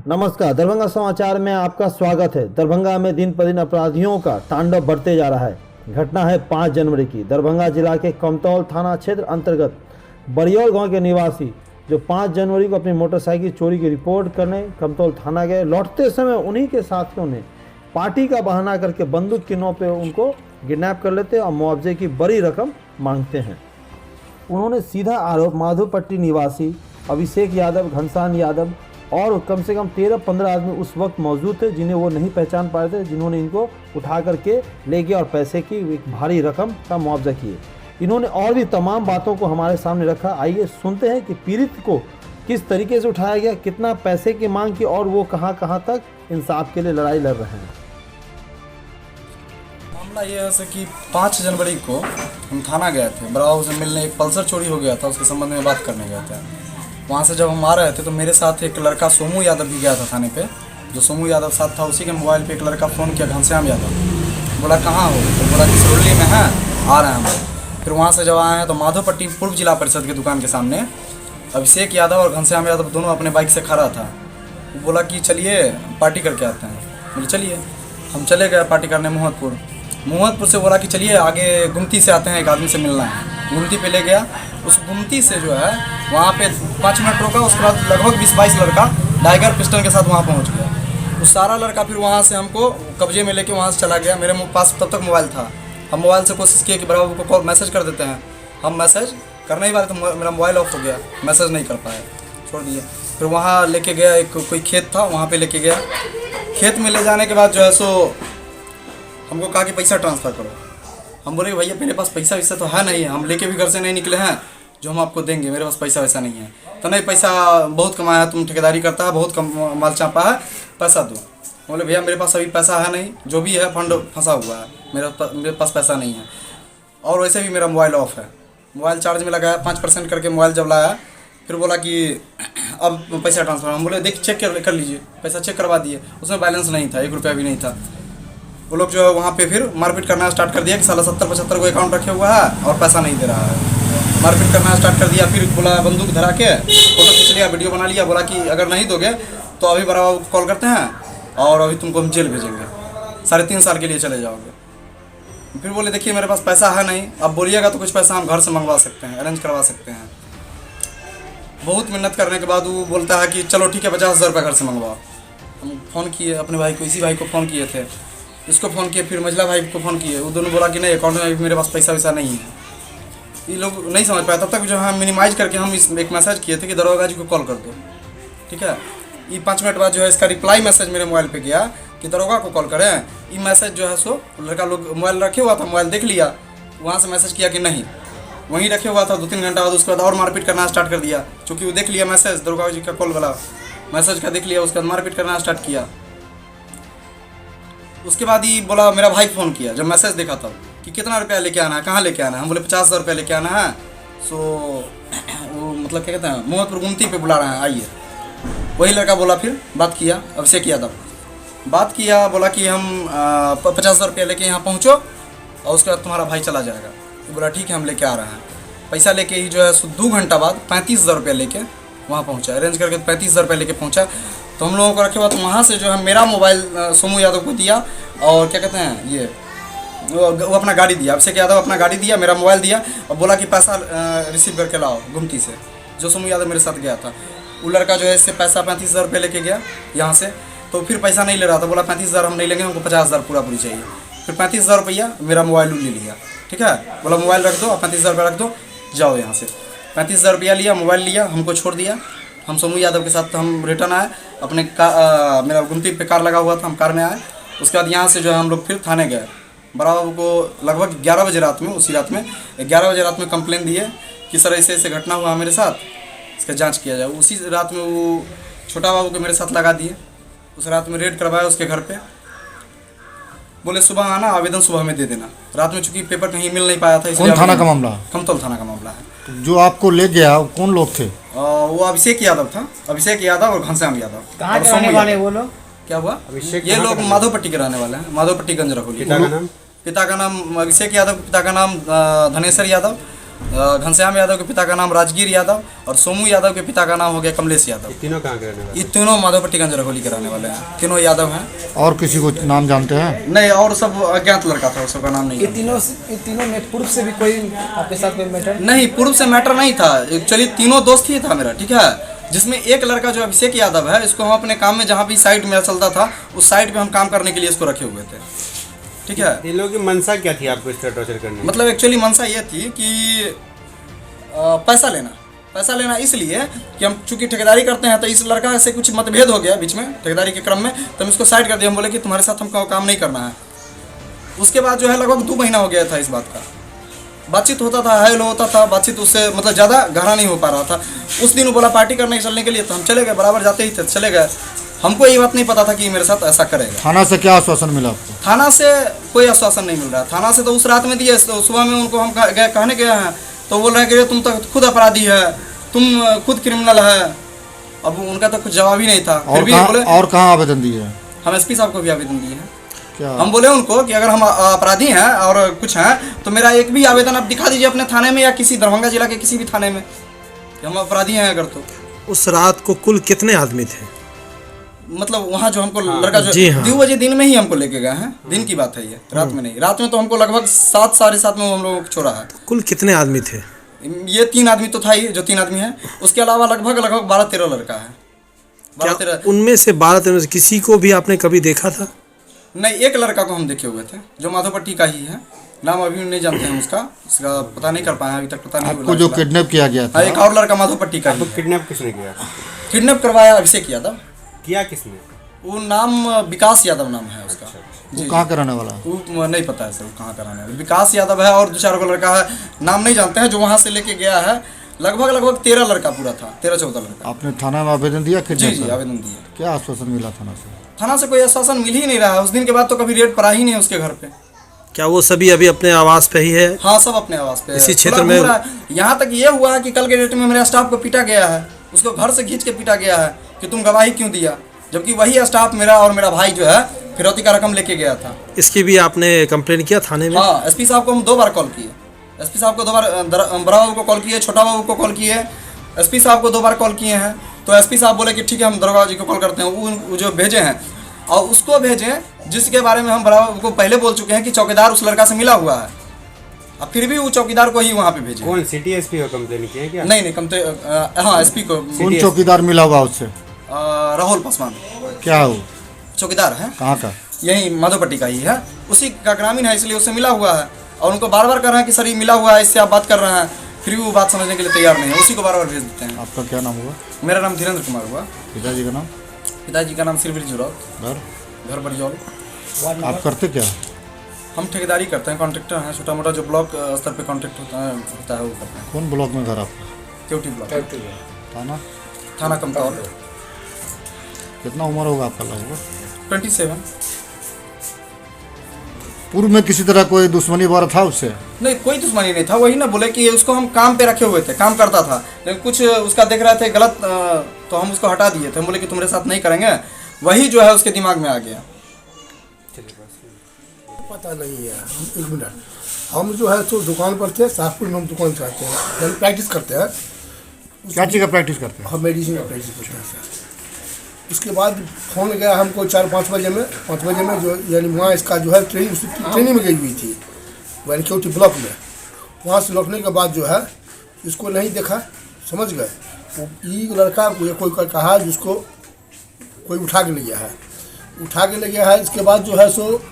नमस्कार, दरभंगा समाचार में आपका स्वागत है। दरभंगा में दिन पर दिन अपराधियों का तांडव बढ़ते जा रहा है। घटना है 5 जनवरी की। दरभंगा जिला के कमतौल थाना क्षेत्र अंतर्गत बरियौल गांव के निवासी जो 5 जनवरी को अपनी मोटरसाइकिल चोरी की रिपोर्ट करने कमतौल थाना गए, लौटते समय उन्हीं के साथियों ने पार्टी का बहाना करके बंदूक की नोक पे उनको किडनैप कर लेते और मुआवजे की बड़ी रकम मांगते हैं। उन्होंने सीधा आरोप माधोपट्टी निवासी अभिषेक यादव, घनश्याम यादव और कम से कम 13-15 आदमी उस वक्त मौजूद थे जिन्हें वो नहीं पहचान पाए थे, जिन्होंने इनको उठा करके ले गया और पैसे की एक भारी रकम का मुआवजा किए। इन्होंने और भी तमाम बातों को हमारे सामने रखा। आइए सुनते हैं कि पीड़ित को किस तरीके से उठाया गया, कितना पैसे की मांग की और वो कहां कहां तक इंसाफ के लिए लड़ाई लड़ रहे हैं। मामला ये है कि 5 जनवरी को हम थाना गए थे, बराव से मिलने। एक पल्सर चोरी हो गया था, उसके संबंध में बात करने गए थे। वहाँ से जब हम आ रहे थे तो मेरे साथ एक लड़का सोमू यादव भी गया था थाने पे। जो सोमू यादव साथ था, उसी के मोबाइल पे एक लड़का फ़ोन किया, घनश्याम यादव। बोला कहाँ हो? तो बोला कि सिरोली में है, आ रहे हैं हम। फिर वहाँ से जब आए हैं तो माधोपट्टी पूर्व जिला परिषद की दुकान के सामने अभिषेक यादव और घनश्याम यादव दोनों अपने बाइक से खड़ा था। वो बोला कि चलिए पार्टी करके आते हैं। बोले चलिए। हम चले गए पार्टी करने मोहम्मदपुर से। बोला कि चलिए आगे गुमती से आते हैं, एक आदमी से मिलना है। गुमती पे ले गया। उस गुमती से जो है वहाँ पे 5 मिनट रोका। उसके बाद लगभग 20-22 लड़का टाइगर पिस्टल के साथ वहाँ पहुँच गया। वो सारा लड़का फिर वहाँ से हमको कब्जे में लेके वहाँ से चला गया। मेरे पास तब तक मोबाइल था। हम मोबाइल से कोशिश किए कि बराबर को कॉल मैसेज कर देते हैं। हम मैसेज करने ही वाले तो मेरा मोबाइल ऑफ हो गया, मैसेज नहीं कर पाया, छोड़ दिया। फिर वहाँ लेके गया, एक कोई खेत था वहाँ पे लेके गया। खेत में ले जाने के बाद जो है सो हमको कहा कि पैसा ट्रांसफ़र करो। हम बोले भैया मेरे पास पैसा वैसा तो है नहीं, हम लेके भी घर से नहीं निकले हैं जो हम आपको देंगे, मेरे पास पैसा वैसा नहीं है। तो नहीं, पैसा बहुत कमाया है, तुम ठेकेदारी करता है, बहुत कम माल चापा है, पैसा दो। बोले भैया मेरे पास अभी पैसा है नहीं, जो भी है फंड फंसा हुआ है, मेरे पास पैसा नहीं है। और वैसे भी मेरा मोबाइल ऑफ है। मोबाइल चार्ज में लगाया, 5% करके मोबाइल जब लाया, फिर बोला कि अब पैसा ट्रांसफ़र। हम बोले देख चेक कर लीजिए। पैसा चेक करवा दिए, उसमें बैलेंस नहीं था, 1 रुपया भी नहीं था। वो लोग जो है वहाँ पे फिर मारपीट करना स्टार्ट कर दिया कि साला 70-75 को अकाउंट रखे हुआ है और पैसा नहीं दे रहा है। मारपीट करना स्टार्ट कर दिया। फिर बोला बंदूक धरा के फ़ोटो खींच लिया, वीडियो बना लिया। बोला कि अगर नहीं दोगे तो अभी बराबर कॉल करते हैं और अभी तुमको हम जेल भेजेंगे, 3.5 साल के लिए चले जाओगे। फिर बोले देखिए मेरे पास पैसा है नहीं, अब बोलिएगा तो कुछ पैसा हम घर से मंगवा सकते हैं, अरेंज करवा सकते हैं। बहुत मेहनत करने के बाद वो बोलता है कि चलो ठीक है 50,000 रुपये घर से मंगवाओ। हम फ़ोन किए अपने भाई को, इसी भाई को फ़ोन किए थे, इसको फ़ोन किए, फिर मझला भाई को फ़ोन किए। वो दोनों बोला कि नहीं अकाउंट में मेरे पास पैसा वैसा नहीं है। ये लोग नहीं समझ पाए। तब तक जो है मिनिमाइज़ करके हम एक मैसेज किए थे कि दरोगा जी को कॉल कर दो, ठीक है। ये 5 मिनट बाद जो है इसका रिप्लाई मैसेज मेरे मोबाइल पे गया कि दरोगा को कॉल करें। ये मैसेज जो है सो लड़का लोग मोबाइल रखे हुआ था, मोबाइल देख लिया, वहाँ से मैसेज किया कि नहीं, वहीं रखे हुआ था। 2-3 घंटा बाद उसके बाद और मारपीट करना स्टार्ट कर दिया, क्योंकि वो देख लिया मैसेज, दरोगा जी का कॉल वाला मैसेज का देख लिया। उसके बाद मारपीट करना स्टार्ट किया। उसके बाद ही बोला मेरा भाई फ़ोन किया जब मैसेज देखा तब कि कितना रुपया लेके आना है, कहाँ लेके आना है। हम बोले 50,000 रुपया लेके आना है। सो वो मतलब क्या कहते हैं, मोहम्मदपुर गुमती पे बुला रहे हैं, आइए। वही लड़का बोला, फिर बात किया अभिषेक यादव, बात किया, बोला कि हम 50,000 रुपया लेके यहाँ पहुँचो और उसके बाद तुम्हारा भाई चला जाएगा। तो बोला ठीक है हम लेके आ रहे हैं। पैसा लेके ही जो है 2 घंटा बाद 35,000 रुपया लेके वहाँ पहुँचा, अरेंज करके 35,000 रुपया लेके पहुँचा। तो हम लोगों को रखे हुआ, तो वहाँ से जो है मेरा मोबाइल सोमू यादव को दिया और क्या कहते हैं ये वो अपना गाड़ी दिया, अभिषेक यादव अपना गाड़ी दिया, मेरा मोबाइल दिया और बोला कि पैसा रिसीव करके लाओ गुमती से। जो सोमू यादव मेरे साथ गया था, वो लड़का जो है इससे पैसा 35,000 रुपये लेके गया यहाँ से। तो फिर पैसा नहीं ले रहा था, बोला 35,000 हम नहीं लेंगे, हमको 50,000 पूरी चाहिए। फिर 35,000 रुपया मेरा मोबाइल ले लिया, ठीक है। बोला मोबाइल रख दो, 35,000 रुपया रख दो, जाओ यहाँ से। 35,000 रुपया लिया, मोबाइल लिया, हमको छोड़ दिया। हम सोमू यादव के साथ हम रिटर्न आए अपने मेरा गुमती पे कार लगा हुआ था, हम कार में आए। उसके बाद यहाँ से जो है हम लोग फिर थाने गए। बराबर को लगभग 11 बजे रात में, उसी रात में 11 बजे रात में कंप्लेन दिए कि सर ऐसे ऐसे घटना हुआ मेरे साथ, इसका जांच किया जाए। उसी रात में वो छोटा बाबू को मेरे साथ लगा दिए। उस रात में रेड करवाया उसके घर पे। बोले सुबह आना, आवेदन सुबह में दे देना। रात में चूंकि पेपर कहीं मिल नहीं पाया था, इसलिए कौन थाना का मामला? कमतौल थाना का मामला है। तो जो आपको ले गया वो कौन लोग थे? वो अभिषेक यादव था, अभिषेक यादव और घनश्याम यादव। कहाँ के रहने वाले वो लोग? क्या हुआ? ये लोग माधोपट्टी के रहने वाले हैं, माधोपट्टी गंज रखोली। पिता का नाम अभिषेक यादव, पिता का नाम धनेश्वर यादव घनश्याम यादव के पिता का नाम राजगीर यादव और सोमू यादव के पिता का नाम हो गया कमलेश यादव। तीनों कहाँ के रहने वाले? ये तीनों माधोपट्टी गंज रघोली के रहने वाले हैं, तीनों यादव हैं। और किसी को नाम जानते हैं? नहीं, और सब अज्ञात लड़का था, सबका नाम नहीं ये जानते। तीनों में पूर्व से भी कोई आपके साथ कोई मैटर? नहीं, पूर्व से मैटर नहीं था। एक्चुअली तीनों दोस्त ही था मेरा, ठीक है। जिसमें एक लड़का जो अभिषेक यादव है, इसको हम अपने काम में जहाँ भी साइट मेरा चलता था उस साइट पे हम काम करने के लिए इसको रखे हुए थे, ठीक है। इन लोगों की मंशा क्या थी आपको इस तरह टॉर्चर करने में? मतलब एक्चुअली मंशा ये थी कि पैसा लेना इसलिए कि हम चूंकि ठेकेदारी करते हैं, तो इस लड़का से कुछ मतभेद हो गया बीच में ठेकेदारी के क्रम में, तो हम इसको साइड कर दिया। हम बोले कि तुम्हारे साथ हमको काम नहीं करना है। उसके बाद जो है लगभग 2 महीना हो गया था इस बात का। बातचीत होता था, हेलो होता था, बातचीत उससे मतलब ज़्यादा गहरा नहीं हो पा रहा था। उस दिन वो बोला पार्टी करने चलने के लिए, तो हम चले गए, बराबर जाते ही थे, चले गए। हमको ये बात नहीं पता था कि मेरे साथ ऐसा करेगा। थाना से क्या आश्वासन मिला आपको? थाना से कोई आश्वासन नहीं मिल रहा। थाना से तो उस रात में दिए, तो सुबह में उनको हम कहने गए हैं तो बोल रहे हैं कि तुम तो खुद अपराधी है, तुम खुद क्रिमिनल है। अब उनका तो कुछ जवाब ही नहीं था। फिर भी बोले, और कहाँ आवेदन दिए हैं? हम एसपी साहब को भी आवेदन दिए हैं। क्या हम बोले उनको कि अगर हम अपराधी हैं और कुछ हैं तो मेरा एक भी आवेदन आप दिखा दीजिए अपने थाने में या किसी दरभंगा जिला के किसी भी थाने में कि हम अपराधी हैं अगर तो। उस रात को कुल कितने आदमी थे? मतलब वहाँ जो हमको लड़का जो 2 बजे दिन में ही हमको लेके गए हैं, दिन की बात है ये, रात में नहीं। रात में तो हमको लगभग 7 साढ़े 7 में हम लोगों को छोड़ा है। कुल कितने आदमी थे? ये 3 आदमी तो था ही, जो 3 आदमी हैं। उसके अलावा लगभग 12-13 लड़का है। 12-13 उनमें से 12-13 से किसी को भी आपने कभी देखा था? नहीं, एक लड़का को हम देखे हुए थे जो माधोपट्टी का ही है। नाम अभी नहीं जानते हैं उसका पता नहीं कर पाए अभी तक, पता नहीं। आपको जो किडनैप किया गया था? एक और लड़का माधोपट्टी का ही। किडनैप किसने किया? किडनैप करवाया अभिषेक यादव। किया किसने? वो नाम विकास यादव नाम है उसका। वो कहाँ का रहने वाला है? वो नहीं पता है सर कहाँ का रहने वाला। विकास यादव है और 2-4 को लड़का है, नाम नहीं जानते हैं, जो वहाँ से लेके गया है। लगभग 13 लड़का पूरा था, 13-14 लड़का। आपने थाना में आवेदन दिया? जी आवेदन दिया। क्या आश्वासन मिला थाना से? थाना से कोई आश्वासन मिल ही नहीं रहा है। उस दिन के बाद तो कभी रेड पड़ा ही नहीं उसके घर पे। क्या वो सभी अभी अपने आवास पे ही है? हाँ, सब अपने आवास पे इसी क्षेत्र में? यहाँ तक ये हुआ कि कल के डेट में मेरे स्टाफ को पीटा गया है, उसको घर से खींच के पीटा गया है कि तुम गवाही क्यों दिया, जबकि वही स्टाफ मेरा और मेरा भाई जो है फिरौती का रकम लेके गया था। इसकी भी आपने कंप्लेन किया थाने में? हाँ, एसपी साहब को हम 2 बार कॉल किए। एसपी साहब को 2 बार, बड़ा बाबू को कॉल किए, छोटा बाबू को कॉल किए, एसपी साहब को 2 बार कॉल किए हैं। तो एसपी साहब बोले कि ठीक है हम दरोगा जी को कॉल करते हैं। वो जो भेजे हैं और उसको भेजें जिसके बारे में हम बड़ा बाबू को पहले बोल चुके हैं कि चौकीदार उस लड़का से मिला हुआ है। अब फिर भी वो चौकीदार को ही वहाँ पे भेजे। कौन सिटी एसपी को कंप्लेन किया क्या? नहीं, हाँ एसपी को। कौन चौकीदार मिला हुआ उससे? राहुल पासवान। क्या है वो? चौकीदार है, कहाँ का? यही माधोपट्टी का ही है, उसी का ग्रामीण है, इसलिए उससे मिला हुआ है। और उनको बार बार कर रहे हैं कि सर ये मिला हुआ है, इससे आप बात कर रहे हैं, फिर भी वो बात समझने के लिए तैयार नहीं है, उसी को बार बार भेज देते हैं। आपका क्या नाम हुआ? मेरा नाम धीरेन्द्र कुमार हुआ। पिताजी का नाम? पिताजी का नाम सिरबिर जुरौत, घर बरियौल। आप करते क्या? हम ठेकेदारी करते हैं, कॉन्ट्रैक्टर हैं, छोटा मोटा जो ब्लॉक स्तर पे कॉन्ट्रैक्ट होता है वो करते हैं। कौन ब्लॉक में घर आपका? केवटी ब्लॉक। थाना? थाना कमतौल। कितना उम्र होगा आपका लगभग? 27। पूर्व में किसी तरह कोई दुश्मनी वगैरह था उससे? नहीं, कोई दुश्मनी नहीं था। वही ना बोले कि उसको हम काम पे रखे हुए थे, काम करता था, लेकिन कुछ उसका देख रहे थे गलत, तो हम उसको हटा दिए थे। हम बोले कि तुम्हारे साथ नहीं करेंगे, वही जो है उसके दिमाग में आ गया। पता नहीं है। एक मिनट, हम जो है तो दुकान पर थे, शाहपुर में हम दुकान चाहते हैं, यानी प्रैक्टिस करते हैं। क्या चीज़ का प्रैक्टिस करते हैं? हम मेडिसिन का प्रैक्टिस करते हैं सर। उसके बाद फोन गया हमको 4-5 बजे में, 5 बजे में, जो यानी वहाँ इसका जो है ट्रेनिंग में गई हुई थी, यानी केवटी ब्लॉक में। वहाँ से लौटने के बाद जो है इसको नहीं देखा, समझ गए। वो ये लड़का कोई कहा जिसको कोई उठा के ले गया है। इसके बाद जो है सो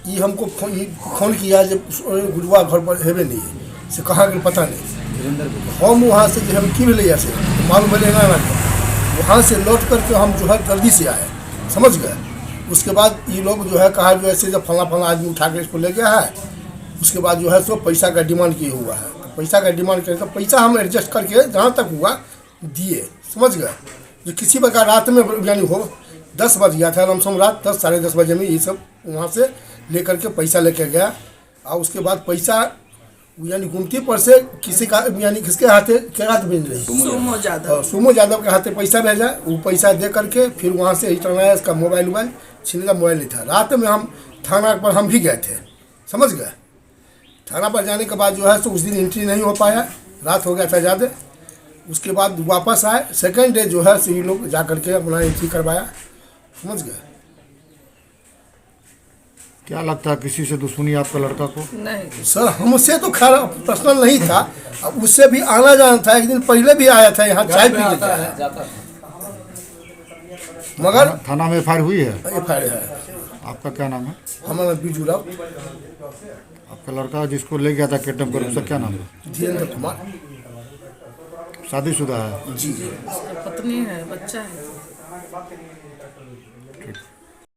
ये हमको फोन किया जब गुरुआ घर पर हेबे नहीं है से कहाँ के पता नहीं। हम वहाँ से जो हम क्यों ले से मालूम है लेना ना, वहाँ से लौट करके हम जो है जल्दी से आए, समझ गए। उसके बाद ये लोग जो है कहा जो ऐसे जब फला आदमी उठा के इसको ले गया है, उसके बाद जो है सो पैसा का डिमांड किए हुआ है। तो पैसा का डिमांड किया तो पैसा हम एडजस्ट करके जहाँ तक हुआ दिए, समझ गए। जो किसी प्रकार रात में यानी हो 10 बज गया था, लमसम रात 10 साढ़े 10 बजे में ये सब वहाँ से लेकर के पैसा लेके गया। और उसके बाद पैसा यानी गुमती पर से किसी का यानी किसके हाथे क्या हाथ भेज रही? सुमो यादव के हाथे पैसा भेजा। वो पैसा दे करके फिर वहाँ से रिटर्न आया, इसका मोबाइल छीने का मोबाइल नहीं था। रात में हम थाना पर हम भी गए थे, समझ गए। थाना पर जाने के बाद जो है सो उस दिन एंट्री नहीं हो पाया, रात हो गया था ज़्यादा। उसके बाद वापस आए, सेकंड डे जो है सो ये लोग जा करके अपना एंट्री करवाया, समझ गए। क्या लगता है किसी से दुश्मनी आपका लड़का को? नहीं सर हमसे तो खैर पर्सनल नहीं था, अब उससे भी आना जाना था। एक दिन पहले भी आया था यहाँ चाय पी के गया है। मगर थाना में एफआईआर हुई है? एफआईआर है। आपका क्या नाम है? हमारा बीजू राव, आपका लड़का जिसको ले गया था किडनैप कर, उसका क्या नाम है? धीरेन्द्र कुमार। शादीशुदा है? जी पत्नी है, बच्चा है।